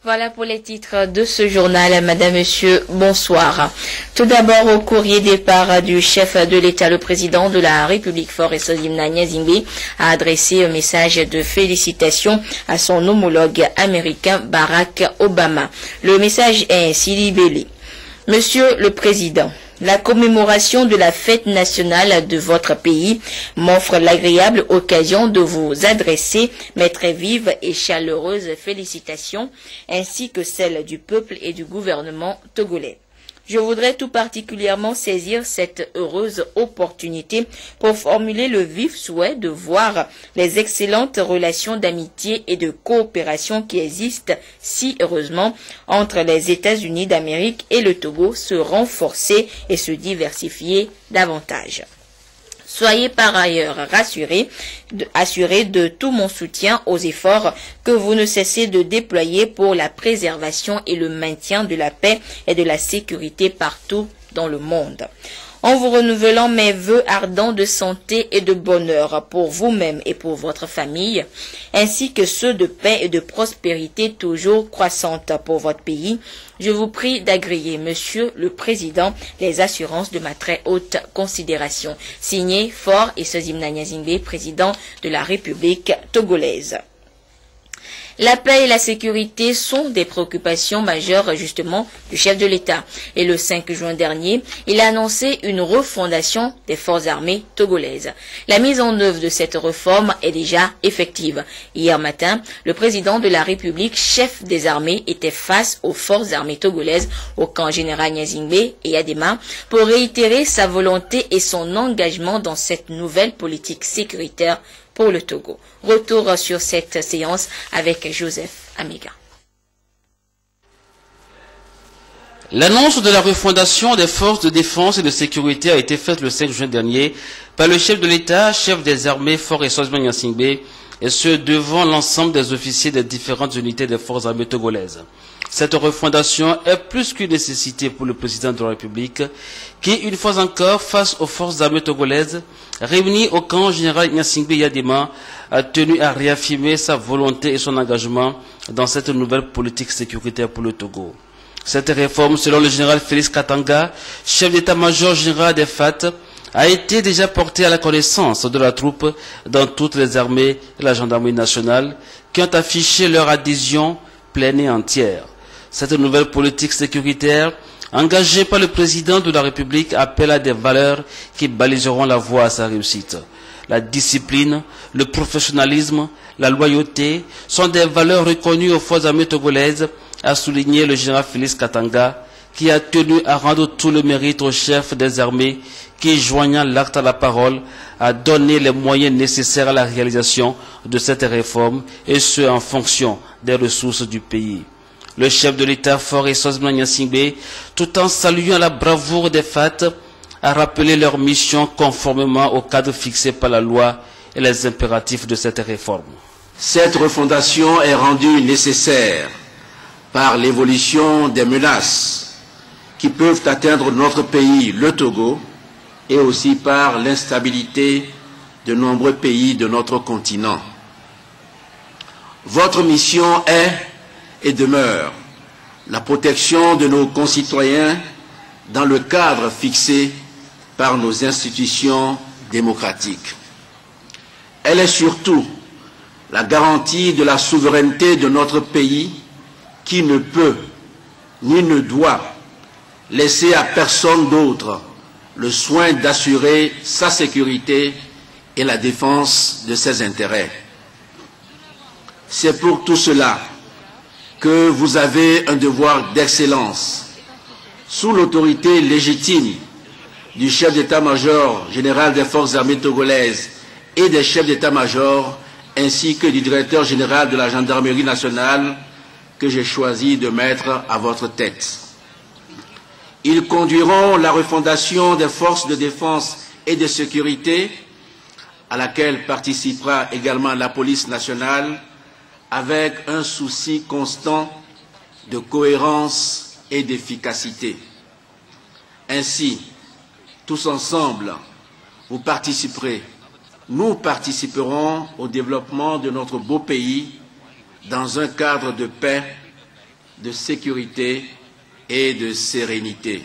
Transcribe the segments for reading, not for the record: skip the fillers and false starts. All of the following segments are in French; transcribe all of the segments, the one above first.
Voilà pour les titres de ce journal. Madame, Monsieur, bonsoir. Tout d'abord, au courrier départ du chef de l'État, le président de la République, Faure Esozimna Nyazingbe, a adressé un message de félicitations à son homologue américain Barack Obama. Le message est ainsi libellé. Monsieur le Président, la commémoration de la fête nationale de votre pays m'offre l'agréable occasion de vous adresser mes très vives et chaleureuses félicitations, ainsi que celles du peuple et du gouvernement togolais. Je voudrais tout particulièrement saisir cette heureuse opportunité pour formuler le vif souhait de voir les excellentes relations d'amitié et de coopération qui existent si heureusement entre les États-Unis d'Amérique et le Togo se renforcer et se diversifier davantage. Soyez par ailleurs assurés de tout mon soutien aux efforts que vous ne cessez de déployer pour la préservation et le maintien de la paix et de la sécurité partout dans le monde. En vous renouvelant mes vœux ardents de santé et de bonheur pour vous-même et pour votre famille, ainsi que ceux de paix et de prospérité toujours croissantes pour votre pays, je vous prie d'agréer, Monsieur le Président, les assurances de ma très haute considération. Signé Faure Esozimna Nyazingbe, président de la République togolaise. La paix et la sécurité sont des préoccupations majeures justement du chef de l'État. Et le 5 juin dernier, il a annoncé une refondation des forces armées togolaises. La mise en œuvre de cette réforme est déjà effective. Hier matin, le président de la République, chef des armées, était face aux forces armées togolaises au camp général Nyazingbe et Adema pour réitérer sa volonté et son engagement dans cette nouvelle politique sécuritaire pour le Togo. Retour sur cette séance avec Joseph Amiga. L'annonce de la refondation des forces de défense et de sécurité a été faite le 5 juin dernier par le chef de l'État, chef des armées Faure Esozimna Nyazingbe, et ce devant l'ensemble des officiers des différentes unités des forces armées togolaises. Cette refondation est plus qu'une nécessité pour le président de la République qui, une fois encore, face aux forces armées togolaises, réunies au camp général Nyazingbe Yadema, a tenu à réaffirmer sa volonté et son engagement dans cette nouvelle politique sécuritaire pour le Togo. Cette réforme, selon le général Félix Katanga, chef d'état-major général des FAT, a été déjà portée à la connaissance de la troupe dans toutes les armées et la gendarmerie nationale qui ont affiché leur adhésion pleine et entière. Cette nouvelle politique sécuritaire, engagée par le président de la République, appelle à des valeurs qui baliseront la voie à sa réussite. La discipline, le professionnalisme, la loyauté sont des valeurs reconnues aux forces armées togolaises, a souligné le général Félix Katanga, qui a tenu à rendre tout le mérite au chef des armées qui, joignant l'acte à la parole, a donné les moyens nécessaires à la réalisation de cette réforme, et ce en fonction des ressources du pays. Le chef de l'État, Faure Esozimna Nyazingbe, tout en saluant la bravoure des FAT, a rappelé leur mission conformément au cadre fixé par la loi et les impératifs de cette réforme. Cette refondation est rendue nécessaire par l'évolution des menaces qui peuvent atteindre notre pays, le Togo, et aussi par l'instabilité de nombreux pays de notre continent. Votre mission est et demeure la protection de nos concitoyens dans le cadre fixé par nos institutions démocratiques. Elle est surtout la garantie de la souveraineté de notre pays qui ne peut ni ne doit laisser à personne d'autre le soin d'assurer sa sécurité et la défense de ses intérêts. C'est pour tout cela que vous avez un devoir d'excellence, sous l'autorité légitime du chef d'état-major général des forces armées togolaises et des chefs d'état-major, ainsi que du directeur général de la gendarmerie nationale, que j'ai choisi de mettre à votre tête. Ils conduiront la refondation des forces de défense et de sécurité, à laquelle participera également la police nationale, avec un souci constant de cohérence et d'efficacité. Ainsi, tous ensemble, vous participerez, nous participerons au développement de notre beau pays dans un cadre de paix de sécurité et de sérénité.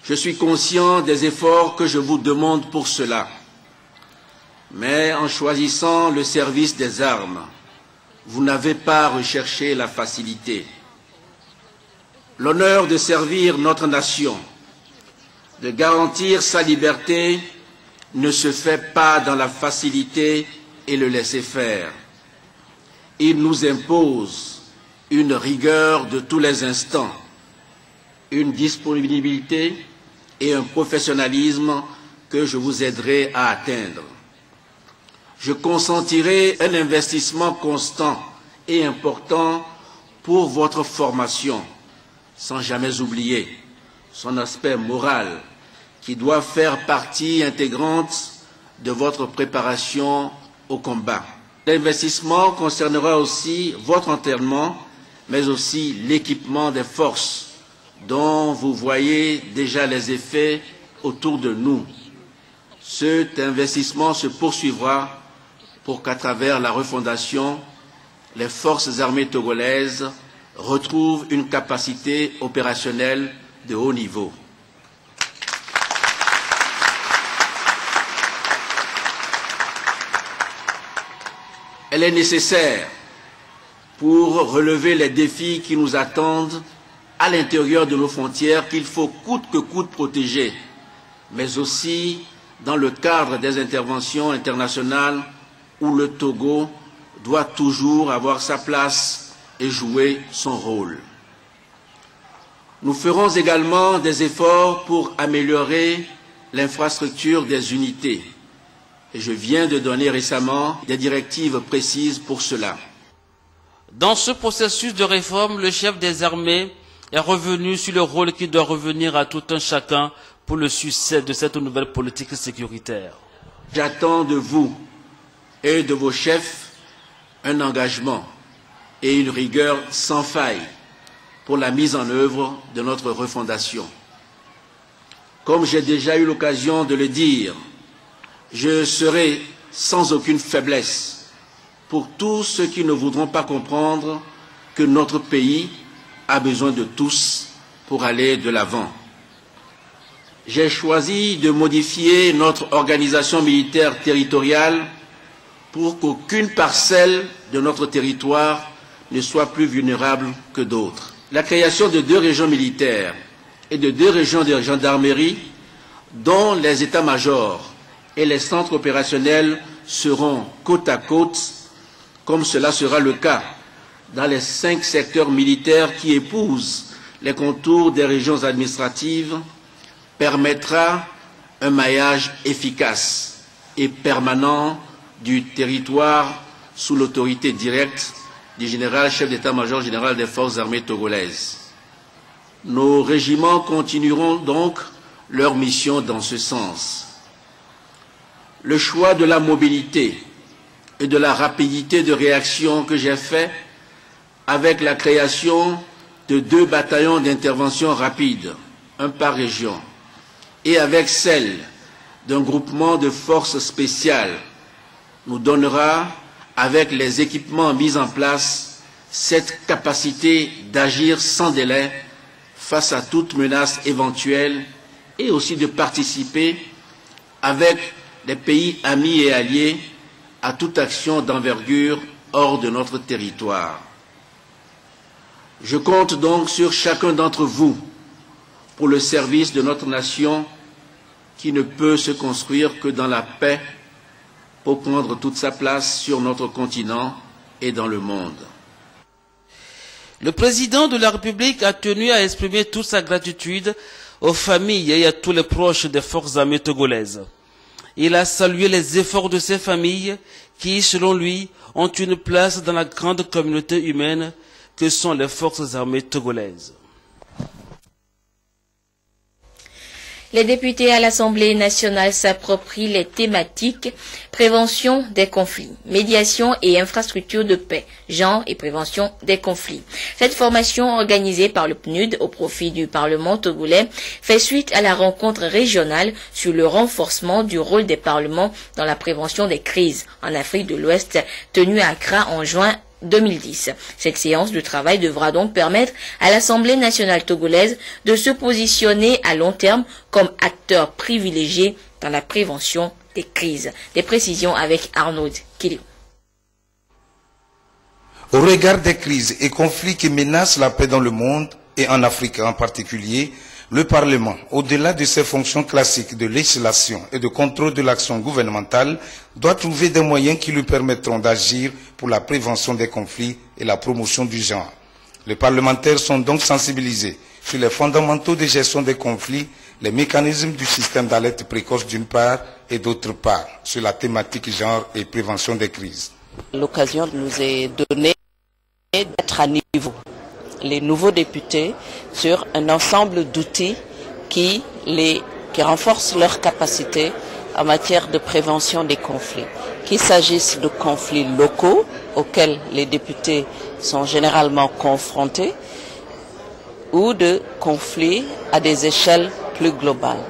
Je suis conscient des efforts que je vous demande pour cela, mais en choisissant le service des armes, vous n'avez pas recherché la facilité. L'honneur de servir notre nation, de garantir sa liberté, ne se fait pas dans la facilité et le laisser-faire. Il nous impose une rigueur de tous les instants, une disponibilité et un professionnalisme que je vous aiderai à atteindre. Je consentirai un investissement constant et important pour votre formation, sans jamais oublier son aspect moral qui doit faire partie intégrante de votre préparation au combat. L'investissement concernera aussi votre entraînement, mais aussi l'équipement des forces dont vous voyez déjà les effets autour de nous. Cet investissement se poursuivra pour qu'à travers la refondation, les forces armées togolaises retrouvent une capacité opérationnelle de haut niveau. Elle est nécessaire pour relever les défis qui nous attendent à l'intérieur de nos frontières qu'il faut coûte que coûte protéger, mais aussi dans le cadre des interventions internationales où le Togo doit toujours avoir sa place et jouer son rôle. Nous ferons également des efforts pour améliorer l'infrastructure des unités. Et je viens de donner récemment des directives précises pour cela. Dans ce processus de réforme, le chef des armées est revenu sur le rôle qui doit revenir à tout un chacun pour le succès de cette nouvelle politique sécuritaire. J'attends de vous et de vos chefs un engagement et une rigueur sans faille pour la mise en œuvre de notre refondation. Comme j'ai déjà eu l'occasion de le dire, je serai sans aucune faiblesse pour tous ceux qui ne voudront pas comprendre que notre pays a besoin de tous pour aller de l'avant. J'ai choisi de modifier notre organisation militaire territoriale pour qu'aucune parcelle de notre territoire ne soit plus vulnérable que d'autres. La création de 2 régions militaires et de 2 régions de gendarmerie, dont les états-majors et les centres opérationnels seront côte à côte, comme cela sera le cas dans les 5 secteurs militaires qui épousent les contours des régions administratives, permettra un maillage efficace et permanent du territoire sous l'autorité directe du général chef d'état-major général des forces armées togolaises. Nos régiments continueront donc leur mission dans ce sens. Le choix de la mobilité et de la rapidité de réaction que j'ai fait avec la création de 2 bataillons d'intervention rapide, un par région, et avec celle d'un groupement de forces spéciales, nous donnera, avec les équipements mis en place, cette capacité d'agir sans délai face à toute menace éventuelle et aussi de participer avec les pays amis et alliés à toute action d'envergure hors de notre territoire. Je compte donc sur chacun d'entre vous pour le service de notre nation qui ne peut se construire que dans la paix pour prendre toute sa place sur notre continent et dans le monde. Le président de la République a tenu à exprimer toute sa gratitude aux familles et à tous les proches des forces armées togolaises. Il a salué les efforts de ces familles qui, selon lui, ont une place dans la grande communauté humaine que sont les forces armées togolaises. Les députés à l'Assemblée nationale s'approprient les thématiques prévention des conflits, médiation et infrastructure de paix, genre et prévention des conflits. Cette formation organisée par le PNUD au profit du Parlement togolais fait suite à la rencontre régionale sur le renforcement du rôle des parlements dans la prévention des crises en Afrique de l'Ouest tenue à Accra en juin 2010. Cette séance de travail devra donc permettre à l'Assemblée nationale togolaise de se positionner à long terme comme acteur privilégié dans la prévention des crises. Des précisions avec Arnaud Kili. Au regard des crises et conflits qui menacent la paix dans le monde et en Afrique en particulier, le Parlement, au-delà de ses fonctions classiques de législation et de contrôle de l'action gouvernementale, doit trouver des moyens qui lui permettront d'agir pour la prévention des conflits et la promotion du genre. Les parlementaires sont donc sensibilisés sur les fondamentaux de gestion des conflits, les mécanismes du système d'alerte précoce d'une part et d'autre part, sur la thématique genre et prévention des crises. L'occasion nous est donnée d'être à niveau, les nouveaux députés, sur un ensemble d'outils qui renforcent leurs capacités en matière de prévention des conflits. Qu'il s'agisse de conflits locaux auxquels les députés sont généralement confrontés ou de conflits à des échelles plus globales.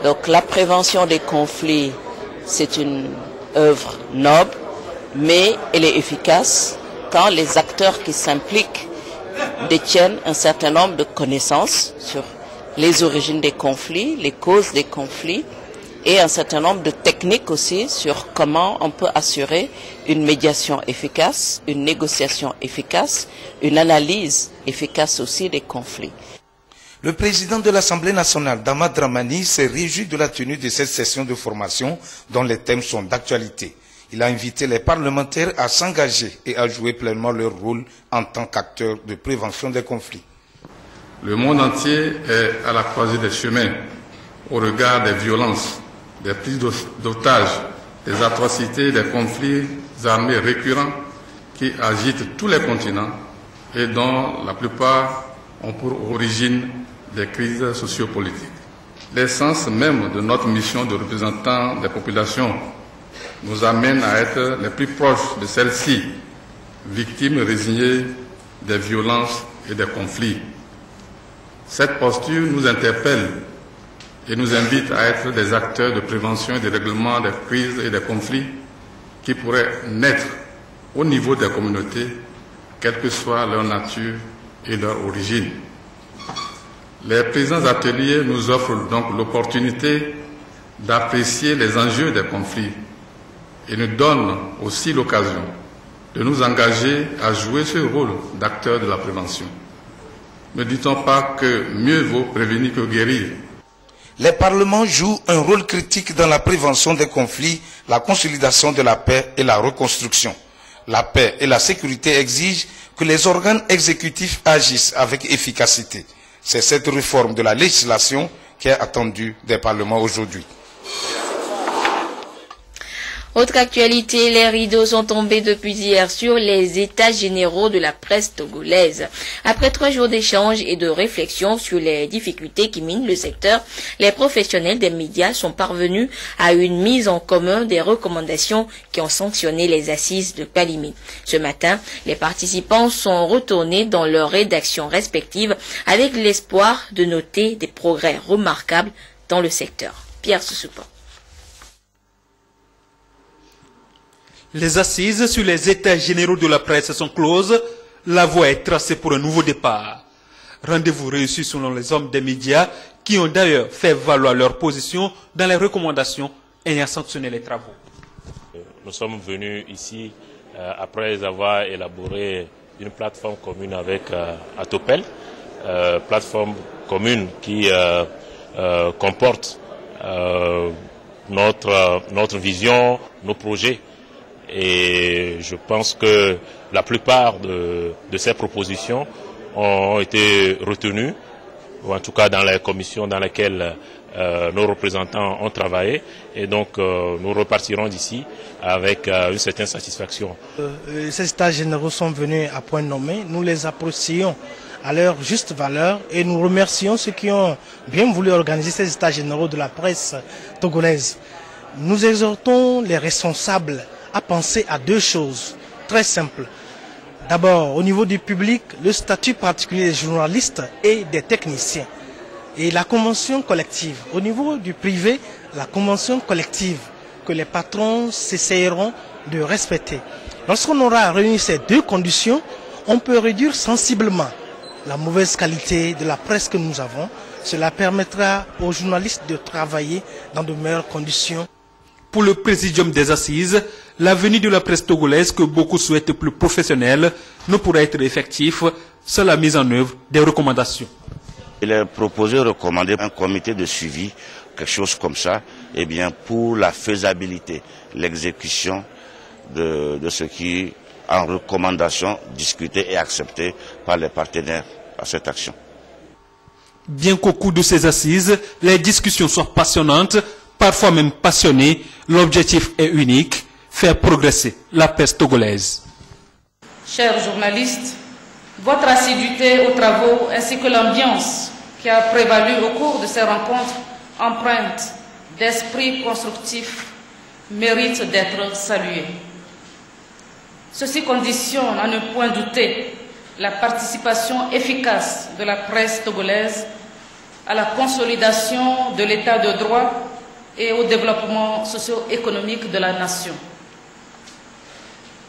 Donc la prévention des conflits, c'est une œuvre noble, mais elle est efficace quand les acteurs qui s'impliquent détiennent un certain nombre de connaissances sur les origines des conflits, les causes des conflits et un certain nombre de techniques aussi sur comment on peut assurer une médiation efficace, une négociation efficace, une analyse efficace aussi des conflits. Le président de l'Assemblée nationale, Dama Dramani, s'est réjoui de la tenue de cette session de formation dont les thèmes sont d'actualité. Il a invité les parlementaires à s'engager et à jouer pleinement leur rôle en tant qu'acteurs de prévention des conflits. Le monde entier est à la croisée des chemins au regard des violences, des prises d'otages, des atrocités, des conflits armés récurrents qui agitent tous les continents et dont la plupart ont pour origine des crises sociopolitiques. L'essence même de notre mission de représentants des populations nous amène à être les plus proches de celles-ci, victimes résignées des violences et des conflits. Cette posture nous interpelle et nous invite à être des acteurs de prévention et de règlement des crises et des conflits qui pourraient naître au niveau des communautés, quelle que soit leur nature et leur origine. Les présents ateliers nous offrent donc l'opportunité d'apprécier les enjeux des conflits et nous donnent aussi l'occasion de nous engager à jouer ce rôle d'acteur de la prévention. Ne dit-on pas que mieux vaut prévenir que guérir? Les parlements jouent un rôle critique dans la prévention des conflits, la consolidation de la paix et la reconstruction. La paix et la sécurité exigent que les organes exécutifs agissent avec efficacité. C'est cette réforme de la législation qui est attendue des parlements aujourd'hui. Autre actualité, les rideaux sont tombés depuis hier sur les états généraux de la presse togolaise. Après 3 jours d'échanges et de réflexion sur les difficultés qui minent le secteur, les professionnels des médias sont parvenus à une mise en commun des recommandations qui ont sanctionné les assises de Palimé. Ce matin, les participants sont retournés dans leurs rédactions respectives avec l'espoir de noter des progrès remarquables dans le secteur. Pierre Soussoupan. Les assises sur les états généraux de la presse sont closes. La voie est tracée pour un nouveau départ. Rendez-vous réussi selon les hommes des médias qui ont d'ailleurs fait valoir leur position dans les recommandations ayant sanctionné les travaux. Nous sommes venus ici après avoir élaboré une plateforme commune avec Atopel, plateforme commune qui comporte notre vision, nos projets. Et je pense que la plupart de ces propositions ont été retenues, ou en tout cas dans les commissions dans lesquelles nos représentants ont travaillé. Et donc nous repartirons d'ici avec une certaine satisfaction. Ces états généraux sont venus à point nommé. Nous les apprécions à leur juste valeur et nous remercions ceux qui ont bien voulu organiser ces états généraux de la presse togolaise. Nous exhortons les responsables à penser à 2 choses très simples. D'abord, au niveau du public, le statut particulier des journalistes et des techniciens. Et la convention collective. Au niveau du privé, la convention collective que les patrons s'essayeront de respecter. Lorsqu'on aura réuni ces deux conditions, on peut réduire sensiblement la mauvaise qualité de la presse que nous avons. Cela permettra aux journalistes de travailler dans de meilleures conditions. Pour le présidium des assises, l'avenir de la presse togolaise, que beaucoup souhaitent plus professionnelle, ne pourra être effectif sans la mise en œuvre des recommandations. Il est proposé de recommander un comité de suivi, quelque chose comme ça, eh bien, pour la faisabilité, l'exécution de ce qui, en recommandation, discuté et accepté par les partenaires à cette action. Bien qu'au cours de ces assises, les discussions soient passionnantes, parfois même passionnées, l'objectif est unique, faire progresser la presse togolaise. Chers journalistes, votre assiduité aux travaux ainsi que l'ambiance qui a prévalu au cours de ces rencontres empreintes d'esprit constructif méritent d'être saluées. Ceci conditionne, à ne point douter, la participation efficace de la presse togolaise à la consolidation de l'état de droit et au développement socio-économique de la nation.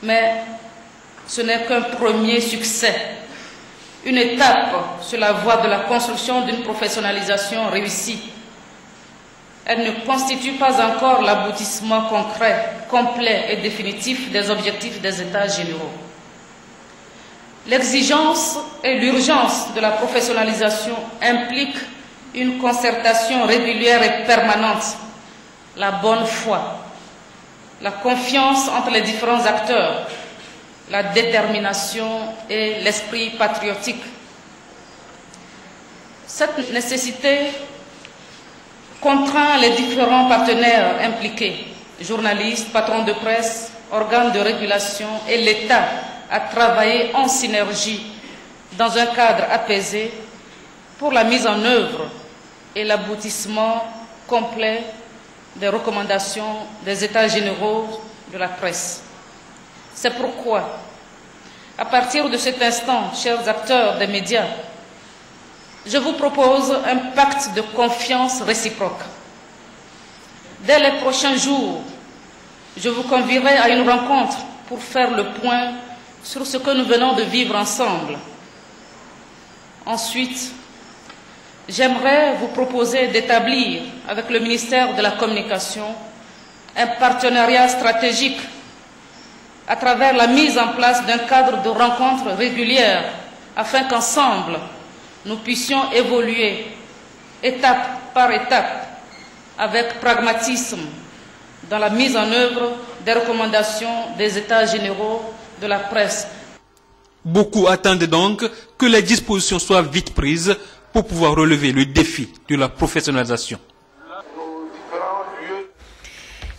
Mais ce n'est qu'un premier succès, une étape sur la voie de la construction d'une professionnalisation réussie. Elle ne constitue pas encore l'aboutissement concret, complet et définitif des objectifs des États généraux. L'exigence et l'urgence de la professionnalisation impliquent une concertation régulière et permanente, la bonne foi, la confiance entre les différents acteurs, la détermination et l'esprit patriotique. Cette nécessité contraint les différents partenaires impliqués, journalistes, patrons de presse, organes de régulation et l'État à travailler en synergie dans un cadre apaisé pour la mise en œuvre et l'aboutissement complet des recommandations des États généraux de la presse. C'est pourquoi, à partir de cet instant, chers acteurs des médias, je vous propose un pacte de confiance réciproque. Dès les prochains jours, je vous convierai à une rencontre pour faire le point sur ce que nous venons de vivre ensemble. Ensuite, j'aimerais vous proposer d'établir avec le ministère de la Communication un partenariat stratégique à travers la mise en place d'un cadre de rencontres régulières afin qu'ensemble, nous puissions évoluer étape par étape avec pragmatisme dans la mise en œuvre des recommandations des États généraux de la presse. Beaucoup attendent donc que les dispositions soient vite prises pour pouvoir relever le défi de la professionnalisation.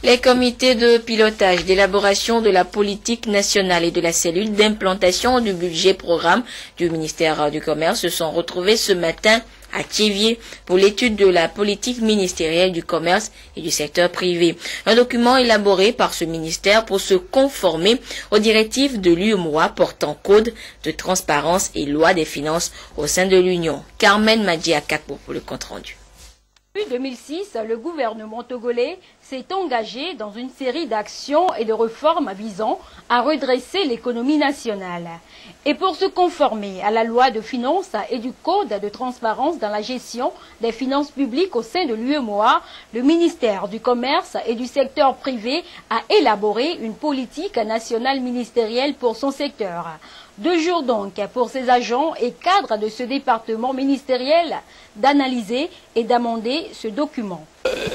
Les comités de pilotage d'élaboration de la politique nationale et de la cellule d'implantation du budget programme du ministère du Commerce se sont retrouvés ce matin à Thiévié pour l'étude de la politique ministérielle du commerce et du secteur privé. Un document élaboré par ce ministère pour se conformer aux directives de l'UEMOA portant code de transparence et loi des finances au sein de l'Union. Carmen Madjiakapo pour le compte-rendu. Depuis 2006, le gouvernement togolais s'est engagé dans une série d'actions et de réformes visant à redresser l'économie nationale. Et pour se conformer à la loi de finances et du code de transparence dans la gestion des finances publiques au sein de l'UEMOA, le ministère du Commerce et du secteur privé a élaboré une politique nationale ministérielle pour son secteur. 2 jours donc pour ces agents et cadres de ce département ministériel d'analyser et d'amender ce document.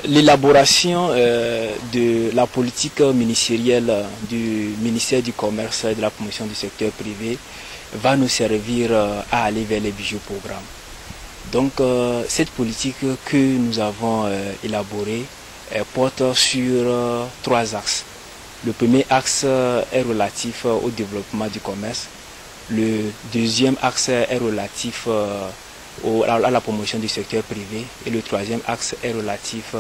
L'élaboration de la politique ministérielle du ministère du Commerce et de la promotion du secteur privé va nous servir à aller vers les budgets programmes. Donc cette politique que nous avons élaborée porte sur 3 axes. Le premier axe est relatif au développement du commerce. Le deuxième axe est relatif à la promotion du secteur privé et le troisième axe est relatif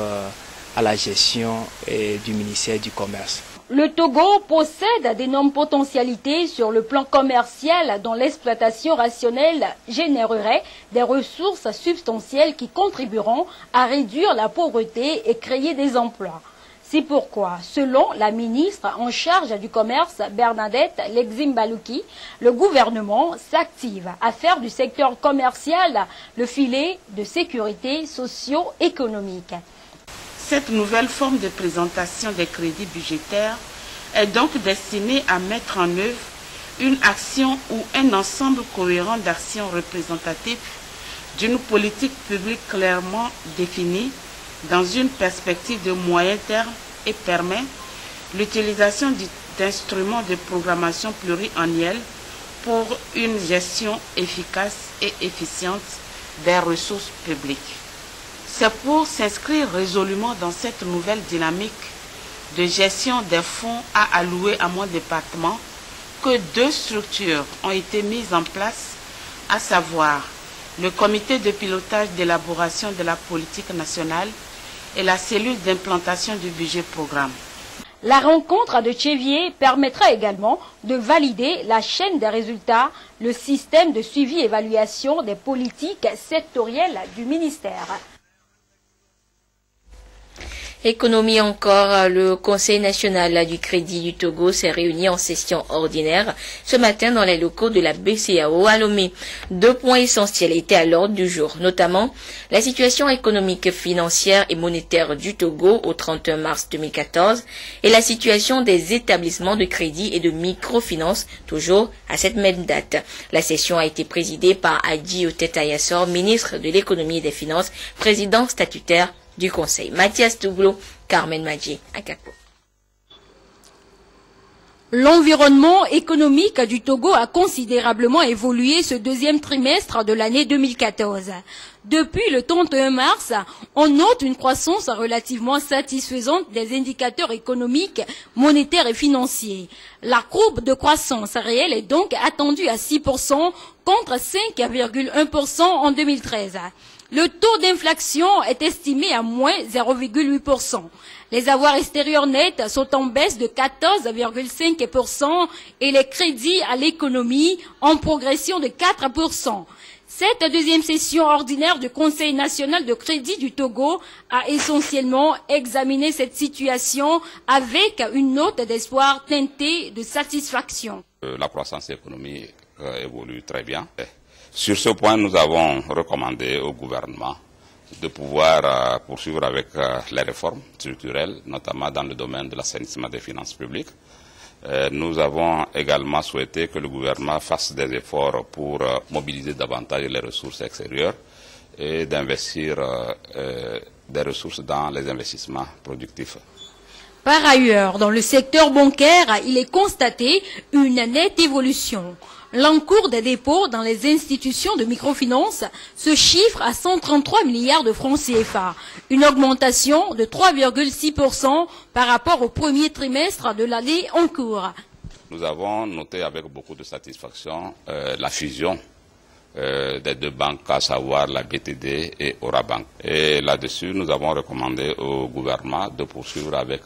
à la gestion du ministère du Commerce. Le Togo possède d'énormes potentialités sur le plan commercial dont l'exploitation rationnelle générerait des ressources substantielles qui contribueront à réduire la pauvreté et créer des emplois. C'est pourquoi, selon la ministre en charge du commerce, Bernadette Leximbalouki, le gouvernement s'active à faire du secteur commercial le filet de sécurité socio-économique. Cette nouvelle forme de présentation des crédits budgétaires est donc destinée à mettre en œuvre une action ou un ensemble cohérent d'actions représentatives d'une politique publique clairement définie dans une perspective de moyen terme et permet l'utilisation d'instruments de programmation pluriannuelle pour une gestion efficace et efficiente des ressources publiques. C'est pour s'inscrire résolument dans cette nouvelle dynamique de gestion des fonds à allouer à mon département que 2 structures ont été mises en place, à savoir le comité de pilotage d'élaboration de la politique nationale et la cellule d'implantation du budget programme. La rencontre de Tchévier permettra également de valider la chaîne des résultats, le système de suivi-évaluation des politiques sectorielles du ministère. Économie encore, le Conseil national du crédit du Togo s'est réuni en session ordinaire ce matin dans les locaux de la BCEAO à Lomé. 2 points essentiels étaient à l'ordre du jour, notamment la situation économique, financière et monétaire du Togo au 31 mars 2014 et la situation des établissements de crédit et de microfinance toujours à cette même date. La session a été présidée par Adji Otet Ayassor, ministre de l'économie et des finances, président statutaire du Conseil. Mathias Touglo, Carmen Madji, à Kako. L'environnement économique du Togo a considérablement évolué ce 2e trimestre de l'année 2014. Depuis le 31 mars, on note une croissance relativement satisfaisante des indicateurs économiques, monétaires et financiers. La courbe de croissance réelle est donc attendue à 6% contre 5,1% en 2013. Le taux d'inflation est estimé à moins 0,8%. Les avoirs extérieurs nets sont en baisse de 14,5% et les crédits à l'économie en progression de 4%. Cette 2e session ordinaire du Conseil national de crédit du Togo a essentiellement examiné cette situation avec une note d'espoir teintée de satisfaction. La croissance économique évolue très bien. Sur ce point, nous avons recommandé au gouvernement de pouvoir poursuivre avec les réformes structurelles, notamment dans le domaine de l'assainissement des finances publiques. Nous avons également souhaité que le gouvernement fasse des efforts pour mobiliser davantage les ressources extérieures et d'investir des ressources dans les investissements productifs. Par ailleurs, dans le secteur bancaire, il est constaté une nette évolution. L'encours des dépôts dans les institutions de microfinance se chiffre à 133 milliards de francs CFA, une augmentation de 3,6% par rapport au premier trimestre de l'année en cours. Nous avons noté avec beaucoup de satisfaction la fusion des 2 banques, à savoir la BTD et Orabank. Et là-dessus, nous avons recommandé au gouvernement de poursuivre avec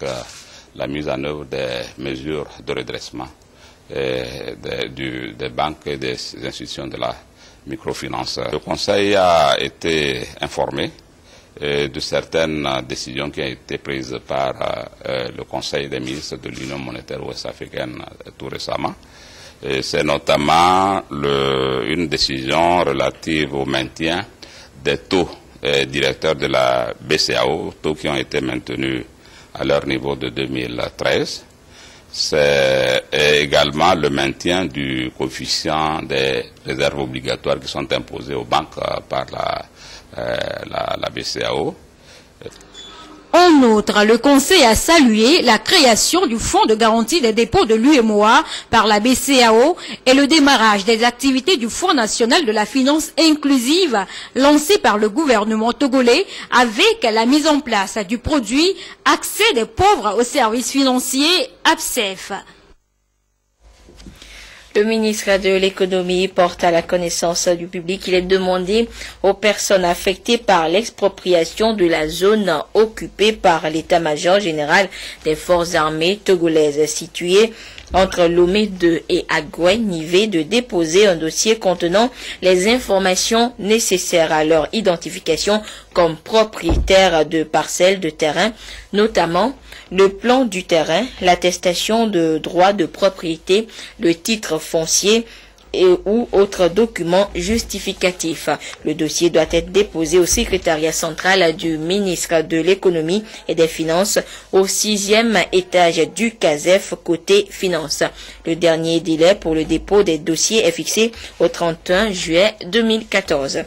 la mise en œuvre des mesures de redressement des banques et des institutions de la microfinance. Le Conseil a été informé de certaines décisions qui ont été prises par le Conseil des ministres de l'Union monétaire ouest-africaine tout récemment. C'est notamment une décision relative au maintien des taux directeurs de la BCEAO, taux qui ont été maintenus à leur niveau de 2013. C'est également le maintien du coefficient des réserves obligatoires qui sont imposées aux banques par la BCEAO. En outre, le Conseil a salué la création du Fonds de garantie des dépôts de l'UEMOA par la BCEAO et le démarrage des activités du Fonds national de la finance inclusive lancé par le gouvernement togolais avec la mise en place du produit Accès des pauvres aux services financiers APSEF. Le ministre de l'économie porte à la connaissance du public qu'il est demandé aux personnes affectées par l'expropriation de la zone occupée par l'état-major général des forces armées togolaises située entre Lomé 2 et Agoué-Nivé de déposer un dossier contenant les informations nécessaires à leur identification comme propriétaires de parcelles de terrain, notamment le plan du terrain, l'attestation de droit de propriété, le titre foncier ou autres documents justificatifs. Le dossier doit être déposé au secrétariat central du ministre de l'économie et des finances au 6e étage du CASEF côté finances. Le dernier délai pour le dépôt des dossiers est fixé au 31 juillet 2014.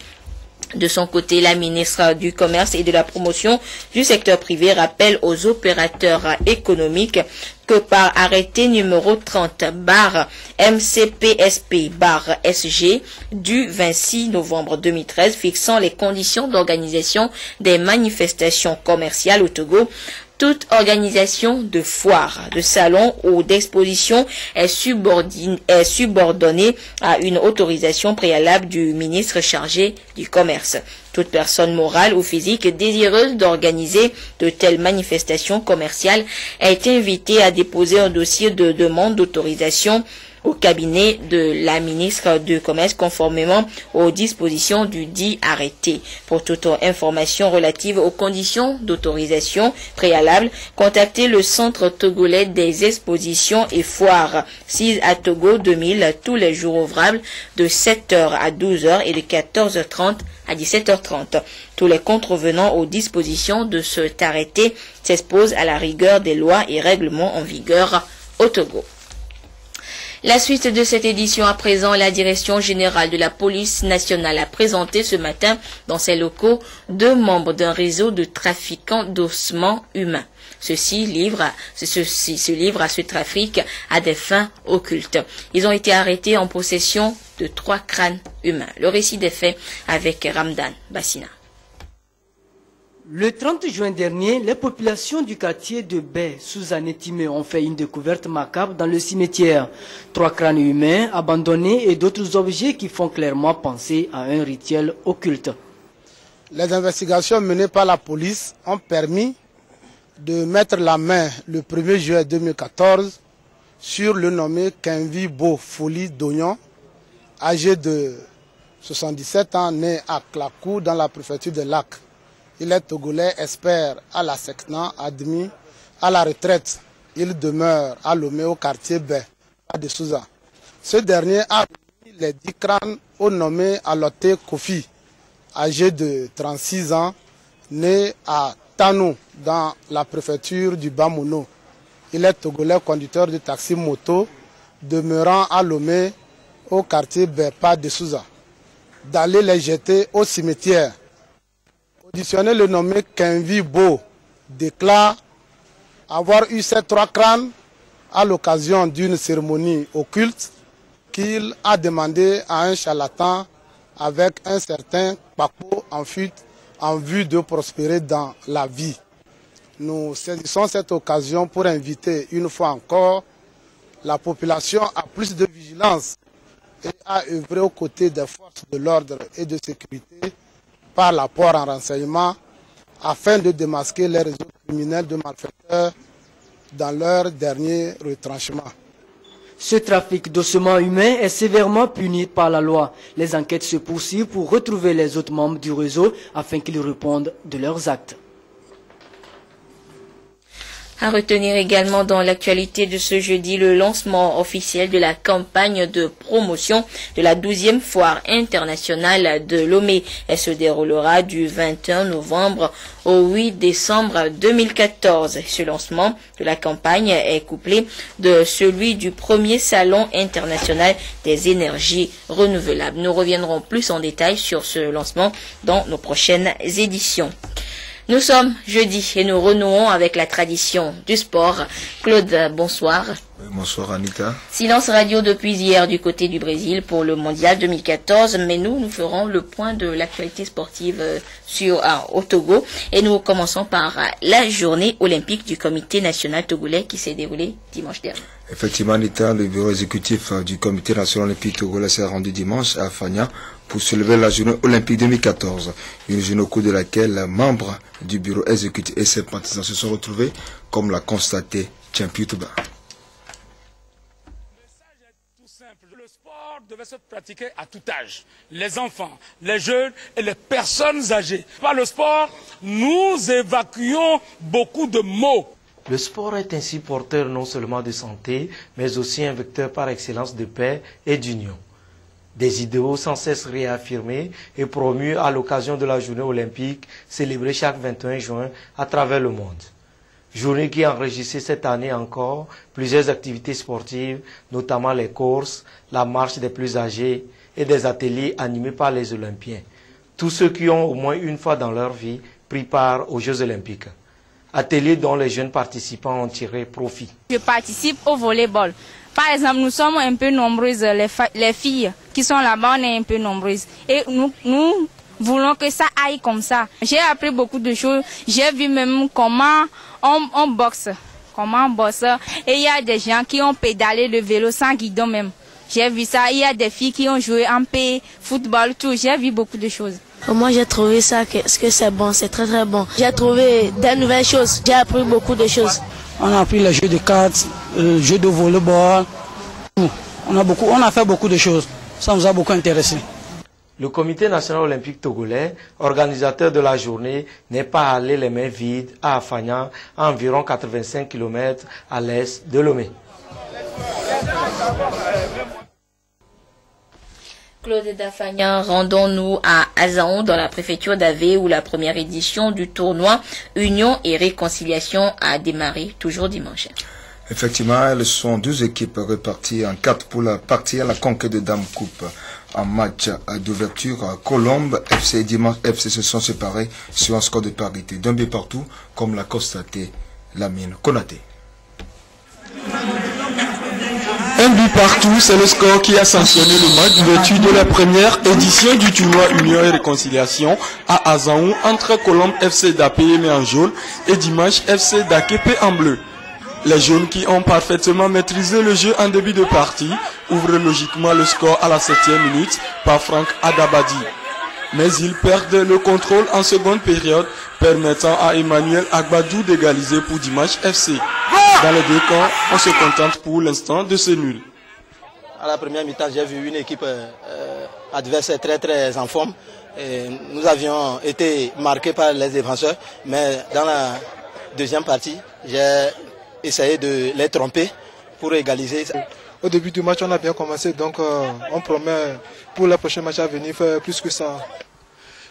De son côté, la ministre du Commerce et de la Promotion du secteur privé rappelle aux opérateurs économiques que par arrêté numéro 30/MCPSP/SG du 26 novembre 2013 fixant les conditions d'organisation des manifestations commerciales au Togo, toute organisation de foire, de salon ou d'exposition est subordonnée à une autorisation préalable du ministre chargé du commerce. Toute personne morale ou physique désireuse d'organiser de telles manifestations commerciales est invitée à déposer un dossier de demande d'autorisation au cabinet de la ministre du Commerce conformément aux dispositions du dit arrêté. Pour toute information relative aux conditions d'autorisation préalable, contactez le Centre togolais des expositions et foires, 6 à Togo 2000, tous les jours ouvrables de 7h à 12h et de 14h30 à 17h30. Tous les contrevenants aux dispositions de cet arrêté s'exposent à la rigueur des lois et règlements en vigueur au Togo. La suite de cette édition à présent, la Direction générale de la police nationale a présenté ce matin dans ses locaux 2 membres d'un réseau de trafiquants d'ossements humains. Ceux-ci se livrent à ce trafic à des fins occultes. Ils ont été arrêtés en possession de 3 crânes humains. Le récit des faits avec Ramdan Bassina. Le 30 juin dernier, les populations du quartier de Baie, sous Anétimé, ont fait une découverte macabre dans le cimetière. 3 crânes humains abandonnés et d'autres objets qui font clairement penser à un rituel occulte. Les investigations menées par la police ont permis de mettre la main le 1er juillet 2014 sur le nommé Kenvi Bo Foli Dognon, âgé de 77 ans, né à Klakou dans la préfecture de Lac. Il est togolais, expert à la SECNA, admis à la retraite. Il demeure à Lomé au quartier Baie, à de Souza. Ce dernier a remis les 10 crânes au nommé Alote Kofi, âgé de 36 ans, né à Tanou, dans la préfecture du Bamouno. Il est togolais, conducteur de taxi moto, demeurant à Lomé au quartier Baie, pas de Souza. D'aller les jeter au cimetière. Auditionné, le nommé Kenvi Bo déclare avoir eu ces 3 crânes à l'occasion d'une cérémonie occulte qu'il a demandé à un charlatan avec un certain Paco en fuite en vue de prospérer dans la vie. Nous saisissons cette occasion pour inviter une fois encore la population à plus de vigilance et à œuvrer aux côtés des forces de l'ordre et de sécurité par l'apport en renseignement afin de démasquer les réseaux criminels de malfaiteurs dans leur dernier retranchement. Ce trafic d'ossements humains est sévèrement puni par la loi. Les enquêtes se poursuivent pour retrouver les autres membres du réseau afin qu'ils répondent de leurs actes. À retenir également dans l'actualité de ce jeudi le lancement officiel de la campagne de promotion de la 12e foire internationale de Lomé. Elle se déroulera du 21 novembre au 8 décembre 2014. Ce lancement de la campagne est couplé de celui du premier salon international des énergies renouvelables. Nous reviendrons plus en détail sur ce lancement dans nos prochaines éditions. Nous sommes jeudi et nous renouons avec la tradition du sport. Claude, bonsoir. Bonsoir Anita. Silence radio depuis hier du côté du Brésil pour le mondial 2014, mais nous ferons le point de l'actualité sportive au Togo et nous commençons par la journée olympique du comité national togolais qui s'est déroulée dimanche dernier. Effectivement Anita, le bureau exécutif du comité national olympique togolais s'est rendu dimanche à Fania pour célébrer la journée olympique 2014, une journée au cours de laquelle membres du bureau exécutif et ses partisans se sont retrouvés, comme l'a constaté Tchimpioutuba. Le sport devait se pratiquer à tout âge. Les enfants, les jeunes et les personnes âgées. Par le sport, nous évacuons beaucoup de maux. Le sport est ainsi porteur non seulement de santé, mais aussi un vecteur par excellence de paix et d'union. Des idéaux sans cesse réaffirmés et promus à l'occasion de la journée olympique célébrée chaque 21 juin à travers le monde. Journée qui enregistrait cette année encore plusieurs activités sportives, notamment les courses, la marche des plus âgés et des ateliers animés par les Olympiens. Tous ceux qui ont au moins une fois dans leur vie pris part aux Jeux Olympiques. Ateliers dont les jeunes participants ont tiré profit. Je participe au volleyball. Par exemple, nous sommes un peu nombreuses, les filles qui sont là-bas, on est un peu nombreuses. Et nous voulons que ça aille comme ça. J'ai appris beaucoup de choses. J'ai vu même comment on boxe. Comment on boxe. Et il y a des gens qui ont pédalé le vélo sans guidon même. J'ai vu ça. Il y a des filles qui ont joué en paix, football, tout. J'ai vu beaucoup de choses. Moi, j'ai trouvé ça que c'est bon, c'est très très bon. J'ai trouvé des nouvelles choses. J'ai appris beaucoup de choses. On a appris les jeux de cartes, les jeux de volleyball. On a fait beaucoup de choses. Ça nous a beaucoup intéressé. Le Comité national olympique togolais, organisateur de la journée, n'est pas allé les mains vides à Afagnan, à environ 85 km à l'est de Lomé. Claude Dafagnan, rendons-nous à Azaon dans la préfecture d'Avé où la première édition du tournoi Union et Réconciliation a démarré toujours dimanche. Effectivement, elles sont 12 équipes réparties en 4 pour partir à la conquête de Dame Coupe. En match d'ouverture, Colombe, FC et Dimanche FC se sont séparés sur un score de parité d'un but partout, comme l'a constaté Lamine Konaté. Un but partout, c'est le score qui a sanctionné le match d'ouverture de la première édition du tournoi Union et Réconciliation à Azaon entre Colombe FC d'Apémé en jaune et Dimanche FC d'Akepe en bleu. Les jaunes qui ont parfaitement maîtrisé le jeu en début de partie ouvrent logiquement le score à la 7e minute par Franck Adabadi. Mais ils perdent le contrôle en seconde période, permettant à Emmanuel Agbadou d'égaliser pour Dimanche FC. Dans les deux camps, on se contente pour l'instant de ce nul. À la première mi-temps, j'ai vu une équipe adverse très très en forme. Et nous avions été marqués par les défenseurs, mais dans la deuxième partie, j'ai essayé de les tromper pour égaliser. Au début du match, on a bien commencé, donc on promet pour les prochains matchs à venir faire plus que ça.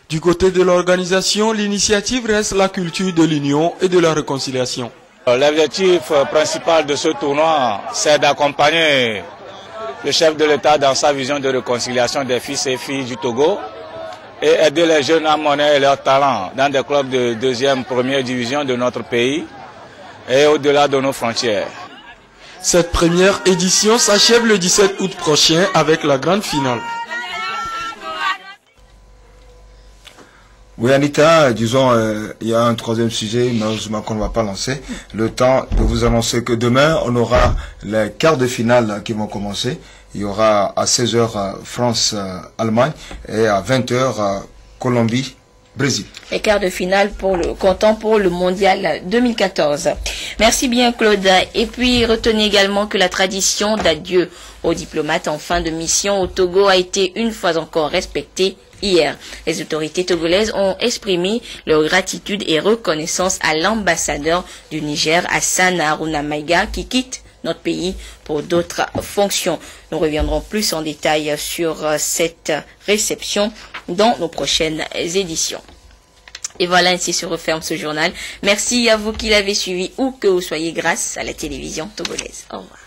Du côté de l'organisation, l'initiative reste la culture de l'union et de la réconciliation. L'objectif principal de ce tournoi, c'est d'accompagner le chef de l'État dans sa vision de réconciliation des fils et filles du Togo et aider les jeunes à monnaie leur talent dans des clubs de deuxième, première division de notre pays et au-delà de nos frontières. Cette première édition s'achève le 17 août prochain avec la grande finale. Oui, Anita, disons, il y a un troisième sujet, malheureusement qu'on ne va pas lancer. Le temps de vous annoncer que demain, on aura les quarts de finale qui vont commencer. Il y aura à 16h France-Allemagne et à 20h Colombie-Brésil. Les quarts de finale comptant pour le mondial 2014. Merci bien, Claude. Et puis, retenez également que la tradition d'adieu aux diplomates en fin de mission au Togo a été une fois encore respectée. Hier, les autorités togolaises ont exprimé leur gratitude et reconnaissance à l'ambassadeur du Niger, Hassan Haruna Maïga, qui quitte notre pays pour d'autres fonctions. Nous reviendrons plus en détail sur cette réception dans nos prochaines éditions. Et voilà, ainsi se referme ce journal. Merci à vous qui l'avez suivi ou que vous soyez grâce à la télévision togolaise. Au revoir.